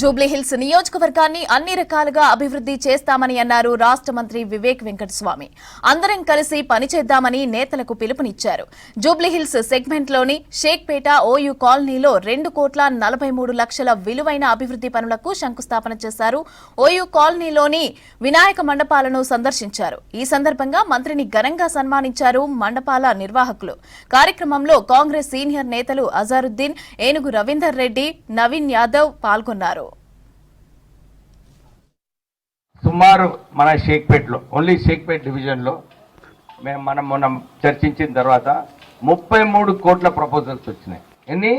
జూబ్లీహిల్స్ నియోజకవర్గాన్ని అన్ని రకాలుగా అభివృద్ధి చేస్తామని అన్నారు రాష్ట్ర మంత్రి వివేక్ వెంకటస్వామి. అందరం కలిసి పనిచేద్దామని నేతలకు పిలుపునిచ్చారు. జూబ్లీహిల్స్ సెగ్మెంట్లోని షేక్పేట ఓయూ కాలనీలో 2,43,00,000 విలువైన అభివృద్ధి పనులకు శంకుస్థాపన చేశారు. ఓయూ కాలనీలోని వినాయక మండపాలను సందర్శించారు. ఈ సందర్భంగా మంత్రిని ఘనంగా సన్మానించారు మండపాల నిర్వాహకులు. కార్యక్రమంలో కాంగ్రెస్ సీనియర్ నేతలు అజారుద్దీన్, ఏనుగు రవీందర్ రెడ్డి, నవీన్ యాదవ్ పాల్గొన్నారు. సుమారు మన షేక్పేట్లో ఓన్లీ షేక్పేట్ డివిజన్లో మనం చర్చించిన తర్వాత 33 కోట్ల ప్రపోజల్స్ వచ్చినాయి. ఎన్ని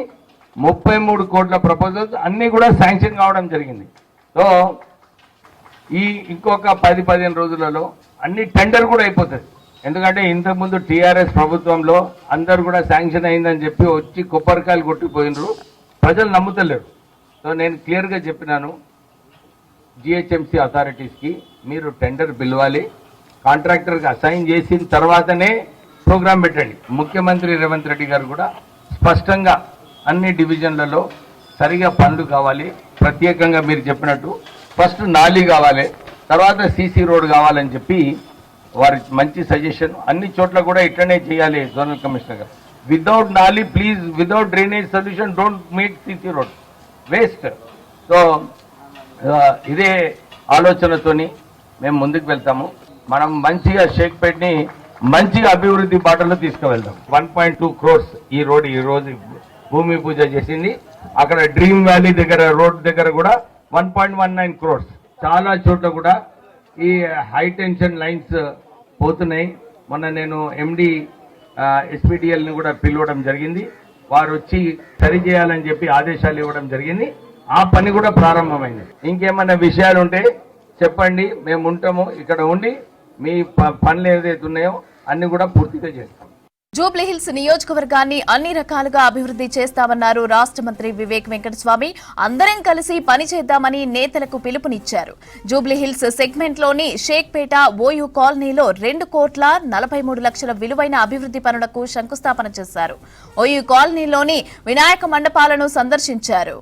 33 కోట్ల ప్రపోజల్స్ అన్నీ కూడా శాంక్షన్ కావడం జరిగింది. సో ఈ ఇంకొక 10-15 రోజులలో అన్ని టెండర్ కూడా అయిపోతుంది. ఎందుకంటే ఇంతకుముందు టీఆర్ఎస్ ప్రభుత్వంలో అందరు కూడా శాంక్షన్ అయిందని చెప్పి వచ్చి కొబ్బరికాయలు కొట్టిపోయినరు, ప్రజలు నమ్ముతలేరు. సో నేను క్లియర్గా చెప్పినాను జిహెచ్ఎంసీ అథారిటీస్కి, మీరు టెండర్ పిలవాలి, కాంట్రాక్టర్కి అసైన్ చేసిన తర్వాతనే ప్రోగ్రాం పెట్టండి. ముఖ్యమంత్రి రేవంత్ రెడ్డి గారు కూడా స్పష్టంగా అన్ని డివిజన్లలో సరిగా పనులు కావాలి, ప్రత్యేకంగా మీరు చెప్పినట్టు ఫస్ట్ నాలీ కావాలి, తర్వాత సీసీ రోడ్ కావాలని చెప్పి వారి మంచి సజెషన్. అన్ని చోట్ల కూడా ఇట్లనే చేయాలి జోనల్ కమిషనర్ గారు. Without nali please, without drainage solution don't make CC road, waste. So ఇదే ఆలోచనతోని మేము ముందుకు వెళ్తాము. మనం మంచిగా షేక్పేట్ని మంచిగా అభివృద్ధి బాటలో తీసుకువెళ్దాం. 1.2 crores ఈ రోజు భూమి పూజ చేసింది. అక్కడ డ్రీమ్ వ్యాలీ దగ్గర రోడ్ దగ్గర కూడా 1.19 crores. చాలా చోట్ల కూడా ఈ హై టెన్షన్ లైన్స్ పోతున్నాయి. మొన్న నేను ఎండి ఎస్పీడిఎల్ని కూడా పిలవడం జరిగింది. వారు వచ్చి సరి చేయాలని చెప్పి ఆదేశాలు ఇవ్వడం జరిగింది. ఆ పని కూడా ప్రారంభమైంది. ఇంకేమైనా విషయాలు ఉంటే చెప్పండి, మేము ఉంటాము. ఇక్కడ ఉండి మీ పనులు ఏదైతే ఉన్నాయో అన్ని కూడా పూర్తిగా చేస్తాం. జూబ్లీహిల్స్ నియోజకవర్గాన్ని అన్ని రకాలుగా అభివృద్ధి చేస్తామన్నారు రాష్ట్ర మంత్రి వివేక్ వెంకటస్వామి. అందరం కలిసి పనిచేద్దామని నేతలకు పిలుపునిచ్చారు. జూబ్లీహిల్స్ సెగ్మెంట్లోని షేక్పేట ఓయూ కాలనీలో 2,43,00,000 విలువైన అభివృద్ధి పనులకు శంకుస్థాపన చేశారు. ఓయూ కాలనీలోని వినాయక మండపాలను సందర్శించారు.